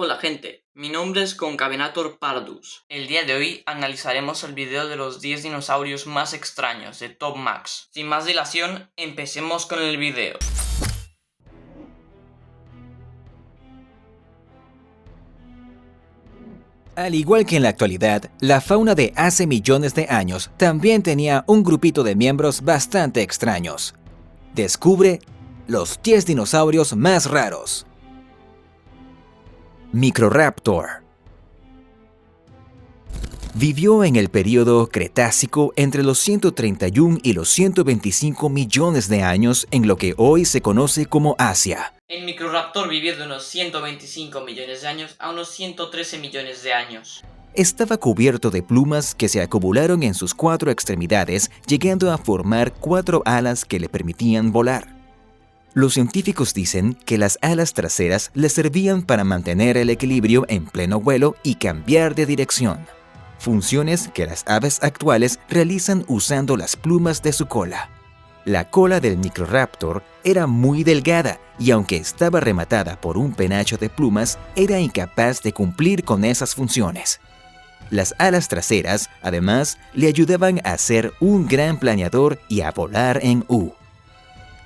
Hola gente, mi nombre es Concavenator Pardus. El día de hoy analizaremos el video de los 10 dinosaurios más extraños de Top Max. Sin más dilación, empecemos con el video. Al igual que en la actualidad, la fauna de hace millones de años también tenía un grupito de miembros bastante extraños. Descubre los 10 dinosaurios más raros. Microraptor. Vivió en el período Cretácico entre los 131 y los 125 millones de años en lo que hoy se conoce como Asia. El Microraptor vivió de unos 125 millones de años a unos 113 millones de años. Estaba cubierto de plumas que se acumularon en sus 4 extremidades, llegando a formar 4 alas que le permitían volar. Los científicos dicen que las alas traseras le servían para mantener el equilibrio en pleno vuelo y cambiar de dirección. Funciones que las aves actuales realizan usando las plumas de su cola. La cola del Microraptor era muy delgada y aunque estaba rematada por un penacho de plumas, era incapaz de cumplir con esas funciones. Las alas traseras, además, le ayudaban a ser un gran planeador y a volar en U.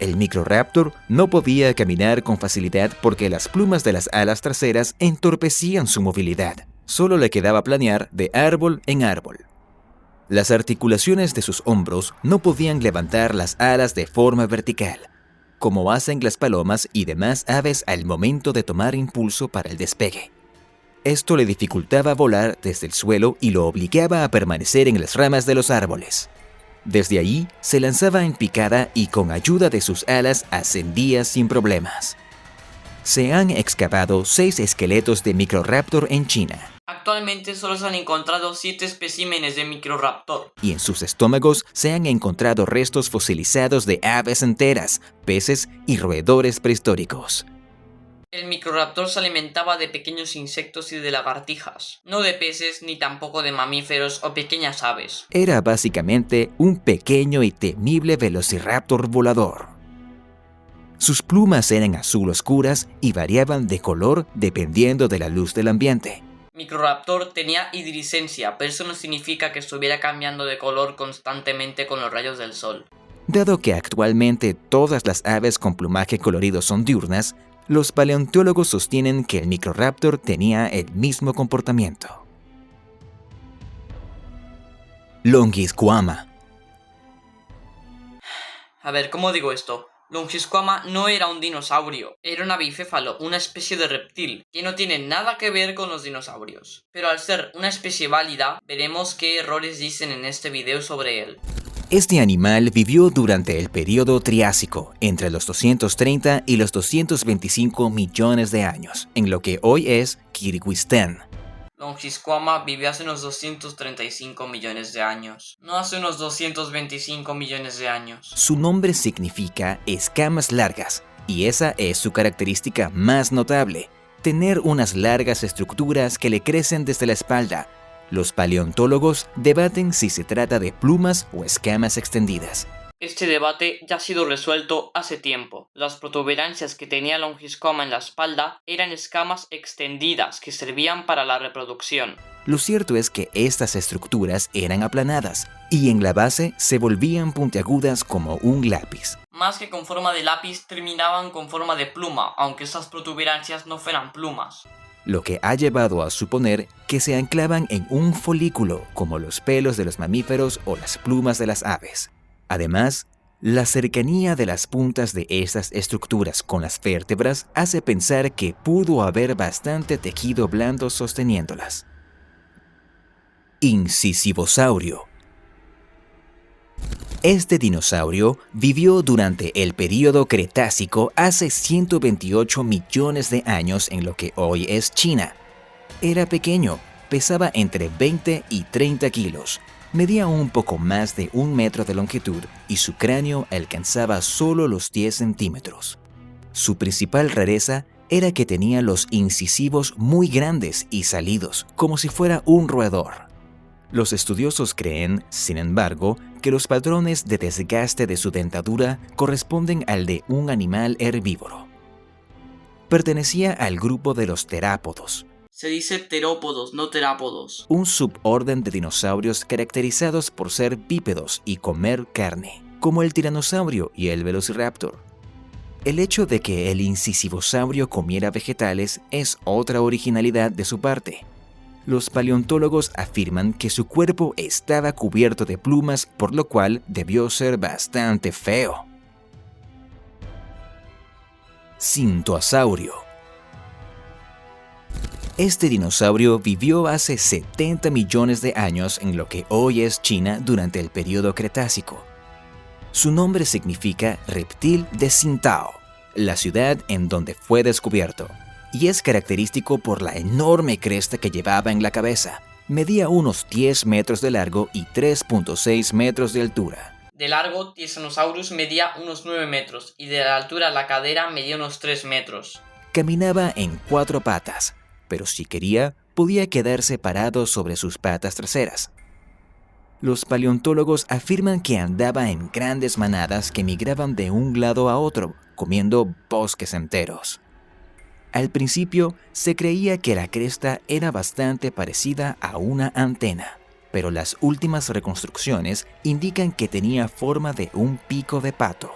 El Microraptor no podía caminar con facilidad porque las plumas de las alas traseras entorpecían su movilidad. Solo le quedaba planear de árbol en árbol. Las articulaciones de sus hombros no podían levantar las alas de forma vertical, como hacen las palomas y demás aves al momento de tomar impulso para el despegue. Esto le dificultaba volar desde el suelo y lo obligaba a permanecer en las ramas de los árboles. Desde ahí se lanzaba en picada y con ayuda de sus alas ascendía sin problemas. Se han excavado 6 esqueletos de Microraptor en China. Actualmente solo se han encontrado 7 especímenes de Microraptor. Y en sus estómagos se han encontrado restos fosilizados de aves enteras, peces y roedores prehistóricos. El Microraptor se alimentaba de pequeños insectos y de lagartijas, no de peces ni tampoco de mamíferos o pequeñas aves. Era básicamente un pequeño y temible velociraptor volador. Sus plumas eran azul oscuras y variaban de color dependiendo de la luz del ambiente. Microraptor tenía iridiscencia, pero eso no significa que estuviera cambiando de color constantemente con los rayos del sol. Dado que actualmente todas las aves con plumaje colorido son diurnas, los paleontólogos sostienen que el Microraptor tenía el mismo comportamiento. Longisquama. A ver, ¿cómo digo esto? Longisquama no era un dinosaurio, era un abicéfalo, una especie de reptil, que no tiene nada que ver con los dinosaurios. Pero al ser una especie válida, veremos qué errores dicen en este video sobre él. Este animal vivió durante el período Triásico, entre los 230 y los 225 millones de años, en lo que hoy es Kirguistán. Longisquama vivió hace unos 235 millones de años, no hace unos 225 millones de años. Su nombre significa escamas largas, y esa es su característica más notable, tener unas largas estructuras que le crecen desde la espalda. Los paleontólogos debaten si se trata de plumas o escamas extendidas. Este debate ya ha sido resuelto hace tiempo. Las protuberancias que tenía Longisquama en la espalda eran escamas extendidas que servían para la reproducción. Lo cierto es que estas estructuras eran aplanadas y en la base se volvían puntiagudas como un lápiz. Más que con forma de lápiz, terminaban con forma de pluma, aunque esas protuberancias no fueran plumas. Lo que ha llevado a suponer que se anclaban en un folículo, como los pelos de los mamíferos o las plumas de las aves. Además, la cercanía de las puntas de estas estructuras con las vértebras hace pensar que pudo haber bastante tejido blando sosteniéndolas. Incisivosaurio. Este dinosaurio vivió durante el período Cretácico hace 128 millones de años en lo que hoy es China. Era pequeño, pesaba entre 20 y 30 kilos, medía un poco más de 1 metro de longitud y su cráneo alcanzaba solo los 10 centímetros. Su principal rareza era que tenía los incisivos muy grandes y salidos, como si fuera un roedor. Los estudiosos creen, sin embargo, que los patrones de desgaste de su dentadura corresponden al de un animal herbívoro. Pertenecía al grupo de los terápodos, Se dice terópodos, no terápodos. un suborden de dinosaurios caracterizados por ser bípedos y comer carne, como el tiranosaurio y el velociraptor. El hecho de que el incisivosaurio comiera vegetales es otra originalidad de su parte. Los paleontólogos afirman que su cuerpo estaba cubierto de plumas, por lo cual debió ser bastante feo. Cintoasaurio. Este dinosaurio vivió hace 70 millones de años en lo que hoy es China durante el período Cretácico. Su nombre significa reptil de Tsingtao, la ciudad en donde fue descubierto, y es característico por la enorme cresta que llevaba en la cabeza. Medía unos 10 metros de largo y 3.6 metros de altura. De largo, Tyrannosaurus medía unos 9 metros y de la altura la cadera medía unos 3 metros. Caminaba en 4 patas, pero si quería, podía quedarse parado sobre sus patas traseras. Los paleontólogos afirman que andaba en grandes manadas que migraban de un lado a otro, comiendo bosques enteros. Al principio, se creía que la cresta era bastante parecida a una antena, pero las últimas reconstrucciones indican que tenía forma de un pico de pato.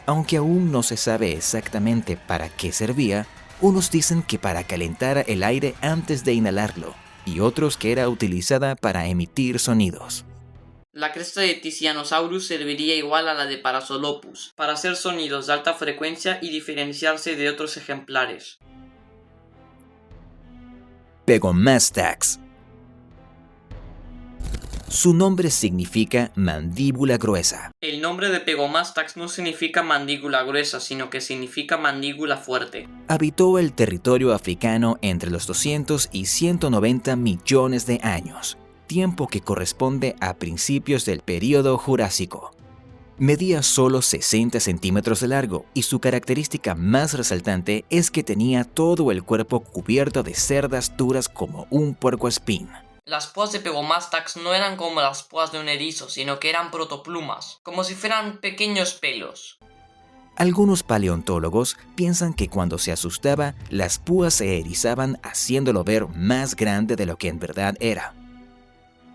Aunque aún no se sabe exactamente para qué servía, unos dicen que para calentar el aire antes de inhalarlo, y otros que era utilizada para emitir sonidos. La cresta de Tyrannosaurus serviría igual a la de Parasaurolophus, para hacer sonidos de alta frecuencia y diferenciarse de otros ejemplares. Pegomastax. Su nombre significa mandíbula gruesa. El nombre de Pegomastax no significa mandíbula gruesa, sino que significa mandíbula fuerte. Habitó el territorio africano entre los 200 y 190 millones de años, tiempo que corresponde a principios del período Jurásico. Medía solo 60 centímetros de largo y su característica más resaltante es que tenía todo el cuerpo cubierto de cerdas duras como un puercoespín. Las púas de Pegomastax no eran como las púas de un erizo, sino que eran protoplumas, como si fueran pequeños pelos. Algunos paleontólogos piensan que cuando se asustaba, las púas se erizaban haciéndolo ver más grande de lo que en verdad era.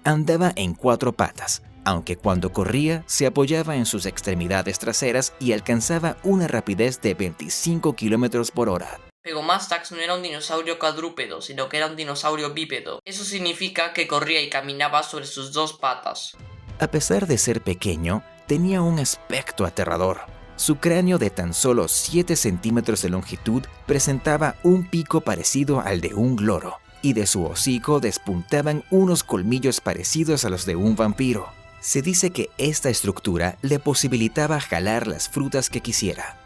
Andaba en 4 patas, aunque cuando corría se apoyaba en sus extremidades traseras y alcanzaba una rapidez de 25 km por hora. Pegomastax no era un dinosaurio cuadrúpedo, sino que era un dinosaurio bípedo. Eso significa que corría y caminaba sobre sus 2 patas. A pesar de ser pequeño, tenía un aspecto aterrador. Su cráneo de tan solo 7 centímetros de longitud presentaba un pico parecido al de un loro, y de su hocico despuntaban unos colmillos parecidos a los de un vampiro. Se dice que esta estructura le posibilitaba jalar las frutas que quisiera.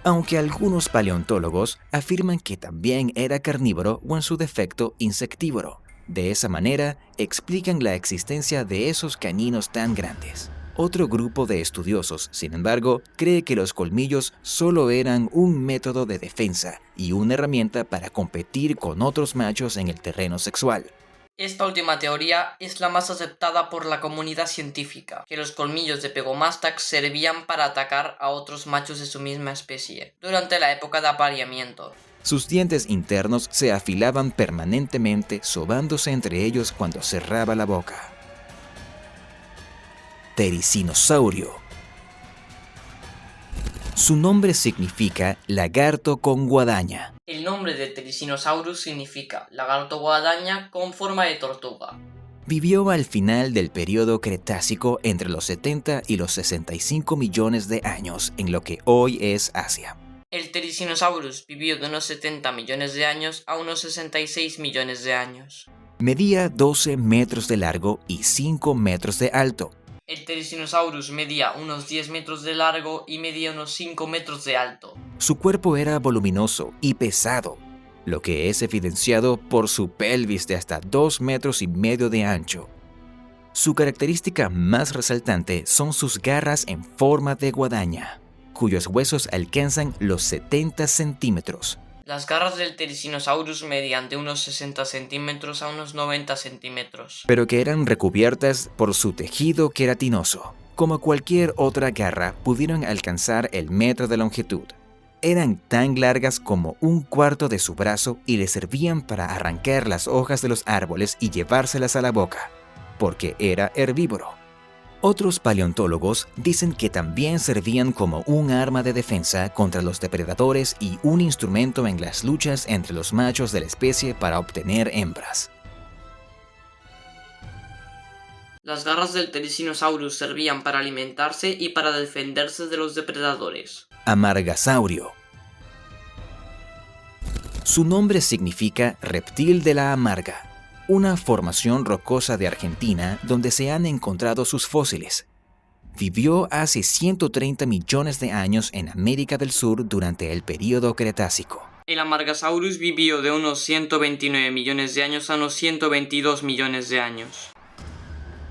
Aunque algunos paleontólogos afirman que también era carnívoro o en su defecto insectívoro. De esa manera, explican la existencia de esos caninos tan grandes. Otro grupo de estudiosos, sin embargo, cree que los colmillos solo eran un método de defensa y una herramienta para competir con otros machos en el terreno sexual. Esta última teoría es la más aceptada por la comunidad científica, que los colmillos de Pegomastax servían para atacar a otros machos de su misma especie, durante la época de apareamiento. Sus dientes internos se afilaban permanentemente, sobándose entre ellos cuando cerraba la boca. Tericinosaurio. Su nombre significa lagarto con guadaña. El nombre de Tyrannosaurus significa lagarto guadaña con forma de tortuga. Vivió al final del período Cretácico entre los 70 y los 65 millones de años en lo que hoy es Asia. El Tyrannosaurus vivió de unos 70 millones de años a unos 66 millones de años. Medía 12 metros de largo y 5 metros de alto. El Tyrannosaurus medía unos 10 metros de largo y medía unos 5 metros de alto. Su cuerpo era voluminoso y pesado, lo que es evidenciado por su pelvis de hasta 2,5 metros de ancho. Su característica más resaltante son sus garras en forma de guadaña, cuyos huesos alcanzan los 70 centímetros. Las garras del Tyrannosaurus medían de unos 60 centímetros a unos 90 centímetros. Pero que eran recubiertas por su tejido queratinoso. Como cualquier otra garra, pudieron alcanzar el metro de longitud. eran tan largas como un cuarto de su brazo y le servían para arrancar las hojas de los árboles y llevárselas a la boca, porque era herbívoro. Otros paleontólogos dicen que también servían como un arma de defensa contra los depredadores y un instrumento en las luchas entre los machos de la especie para obtener hembras. Las garras del Therizinosaurus servían para alimentarse y para defenderse de los depredadores. Amargasaurio. Su nombre significa reptil de la amarga, una formación rocosa de Argentina donde se han encontrado sus fósiles. Vivió hace 130 millones de años en América del Sur durante el período Cretácico. El Amargasaurus vivió de unos 129 millones de años a unos 122 millones de años.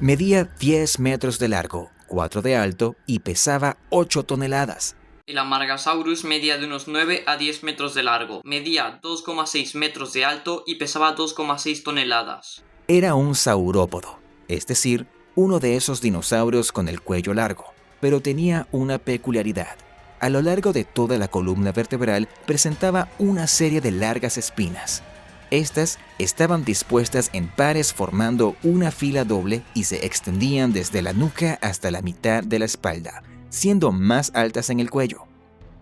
Medía 10 metros de largo, 4 de alto y pesaba 8 toneladas. El Amargasaurus medía de unos 9 a 10 metros de largo, medía 2,6 metros de alto y pesaba 2,6 toneladas. Era un saurópodo, es decir, uno de esos dinosaurios con el cuello largo, pero tenía una peculiaridad. A lo largo de toda la columna vertebral presentaba una serie de largas espinas. Estas estaban dispuestas en pares formando una fila doble y se extendían desde la nuca hasta la mitad de la espalda, siendo más altas en el cuello.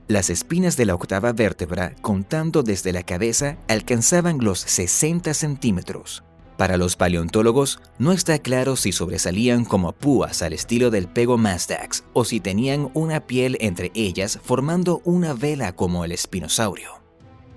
Las espinas de la octava vértebra, contando desde la cabeza, alcanzaban los 60 centímetros. Para los paleontólogos, no está claro si sobresalían como púas al estilo del Pegomastax o si tenían una piel entre ellas formando una vela como el espinosaurio.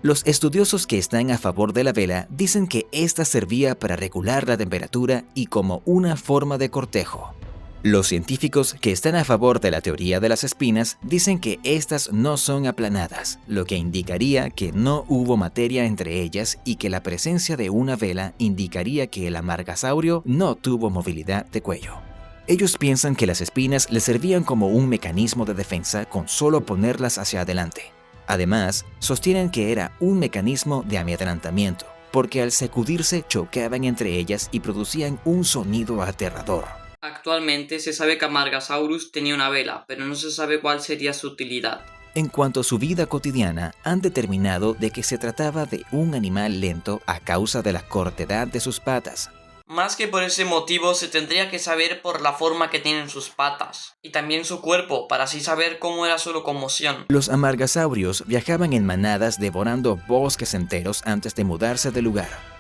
Los estudiosos que están a favor de la vela dicen que esta servía para regular la temperatura y como una forma de cortejo. Los científicos que están a favor de la teoría de las espinas dicen que estas no son aplanadas, lo que indicaría que no hubo materia entre ellas y que la presencia de una vela indicaría que el amargasaurio no tuvo movilidad de cuello. Ellos piensan que las espinas le servían como un mecanismo de defensa con solo ponerlas hacia adelante. Además, sostienen que era un mecanismo de amedrentamiento, porque al sacudirse chocaban entre ellas y producían un sonido aterrador. Actualmente se sabe que Amargasaurus tenía una vela, pero no se sabe cuál sería su utilidad. En cuanto a su vida cotidiana, han determinado de que se trataba de un animal lento a causa de la cortedad de sus patas. Más que por ese motivo, se tendría que saber por la forma que tienen sus patas, y también su cuerpo, para así saber cómo era su locomoción. Los amargasaurios viajaban en manadas devorando bosques enteros antes de mudarse de lugar.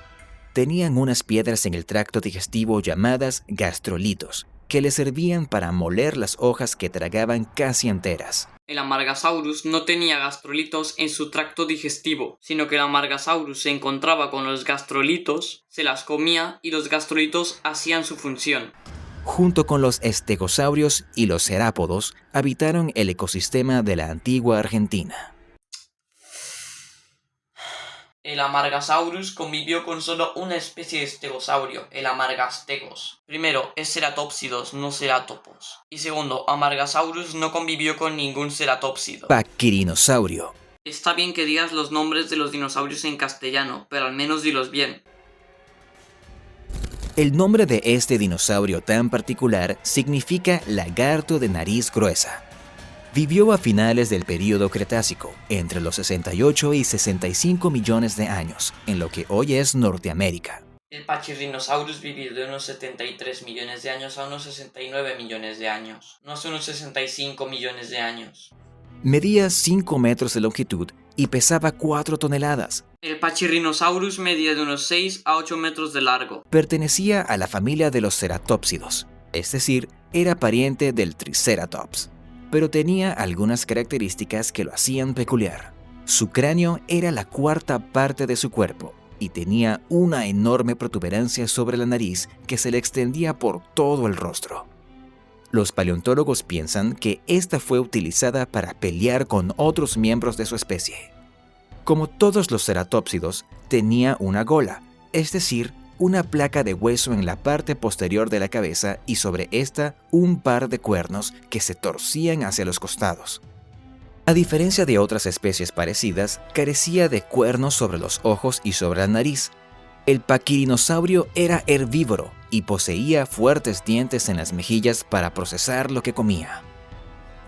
Tenían unas piedras en el tracto digestivo llamadas gastrolitos, que les servían para moler las hojas que tragaban casi enteras. El Amargasaurus no tenía gastrolitos en su tracto digestivo, sino que el Amargasaurus se encontraba con los gastrolitos, se las comía y los gastrolitos hacían su función. Junto con los estegosaurios y los cerápodos, habitaron el ecosistema de la antigua Argentina. El Amargasaurus convivió con solo una especie de estegosaurio, el Amargastegos. Primero, es ceratópsidos, no cerátodos. Y segundo, Amargasaurus no convivió con ningún ceratópsido. Paquirinosaurio. Está bien que digas los nombres de los dinosaurios en castellano, pero al menos dilos bien. El nombre de este dinosaurio tan particular significa lagarto de nariz gruesa. Vivió a finales del período Cretácico, entre los 68 y 65 millones de años, en lo que hoy es Norteamérica. El Pachyrhinosaurus vivió de unos 73 millones de años a unos 69 millones de años, no hace unos 65 millones de años. Medía 5 metros de longitud y pesaba 4 toneladas. El Pachyrhinosaurus medía de unos 6 a 8 metros de largo. Pertenecía a la familia de los ceratópsidos, es decir, era pariente del Triceratops, pero tenía algunas características que lo hacían peculiar. Su cráneo era la cuarta parte de su cuerpo y tenía una enorme protuberancia sobre la nariz que se le extendía por todo el rostro. Los paleontólogos piensan que esta fue utilizada para pelear con otros miembros de su especie. Como todos los ceratópsidos, tenía una gola, es decir, una placa de hueso en la parte posterior de la cabeza y sobre esta un par de cuernos que se torcían hacia los costados. A diferencia de otras especies parecidas, carecía de cuernos sobre los ojos y sobre la nariz. El paquirinosaurio era herbívoro y poseía fuertes dientes en las mejillas para procesar lo que comía.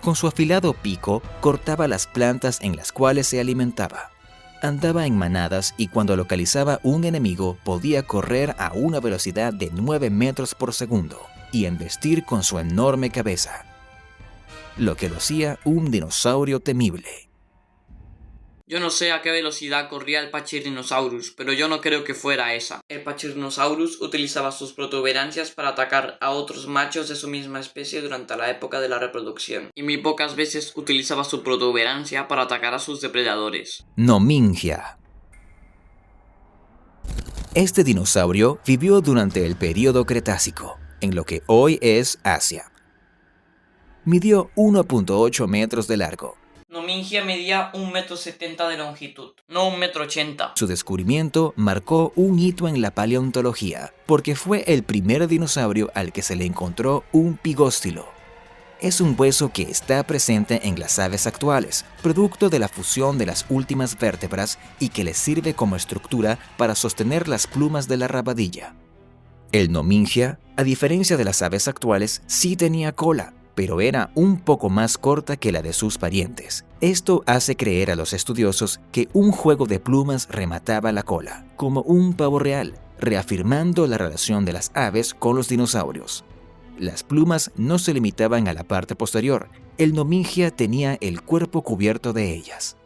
Con su afilado pico cortaba las plantas en las cuales se alimentaba. Andaba en manadas y cuando localizaba un enemigo podía correr a una velocidad de 9 metros por segundo y embestir con su enorme cabeza, lo que lo hacía un dinosaurio temible. Yo no sé a qué velocidad corría el Pachyrhinosaurus, pero yo no creo que fuera esa. El Pachyrhinosaurus utilizaba sus protuberancias para atacar a otros machos de su misma especie durante la época de la reproducción, y muy pocas veces utilizaba su protuberancia para atacar a sus depredadores. Nomingia. Este dinosaurio vivió durante el período Cretácico, en lo que hoy es Asia. Midió 1.8 metros de largo. Nomingia medía 1,70 m de longitud, no 1,80 m. Su descubrimiento marcó un hito en la paleontología, porque fue el primer dinosaurio al que se le encontró un pigóstilo. Es un hueso que está presente en las aves actuales, producto de la fusión de las últimas vértebras y que les sirve como estructura para sostener las plumas de la rabadilla. El nomingia, a diferencia de las aves actuales, sí tenía cola, pero era un poco más corta que la de sus parientes. Esto hace creer a los estudiosos que un juego de plumas remataba la cola, como un pavo real, reafirmando la relación de las aves con los dinosaurios. Las plumas no se limitaban a la parte posterior, el nomingia tenía el cuerpo cubierto de ellas.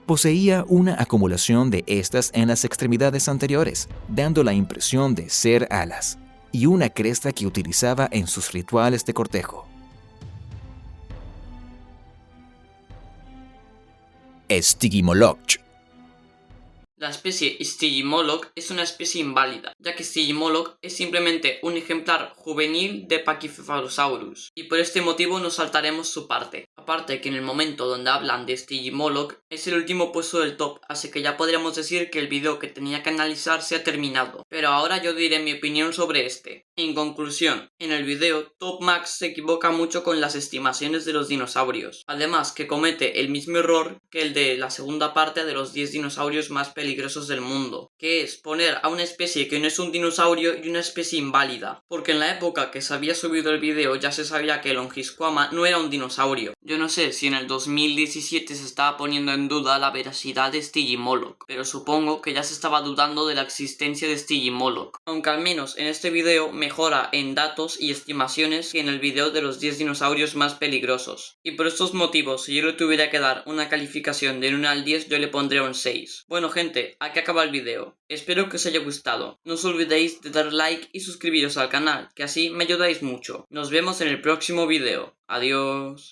Poseía una acumulación de estas en las extremidades anteriores, dando la impresión de ser alas, y una cresta que utilizaba en sus rituales de cortejo. Stygimoloch. La especie Stygimoloch es una especie inválida, ya que Stygimoloch es simplemente un ejemplar juvenil de Pachycephalosaurus, y por este motivo nos saltaremos su parte. Aparte que en el momento donde hablan de Stygimoloch es el último puesto del top, así que ya podríamos decir que el video que tenía que analizar se ha terminado. Pero ahora yo diré mi opinión sobre este. En conclusión, en el video Top Max se equivoca mucho con las estimaciones de los dinosaurios, además que comete el mismo error que el de la segunda parte de los 10 dinosaurios más peligrosos del mundo, que es poner a una especie que no es un dinosaurio y una especie inválida, porque en la época que se había subido el video ya se sabía que el Longisquama no era un dinosaurio. Yo no sé si en el 2017 se estaba poniendo en duda la veracidad de Stygimoloch, pero supongo que ya se estaba dudando de la existencia de Stygimoloch, aunque al menos en este video mejora en datos y estimaciones que en el video de los 10 dinosaurios más peligrosos. Y por estos motivos, si yo le tuviera que dar una calificación del 1 al 10, yo le pondría un 6. Bueno gente, aquí acaba el video. Espero que os haya gustado. No os olvidéis de dar like y suscribiros al canal, que así me ayudáis mucho. Nos vemos en el próximo video. Adiós.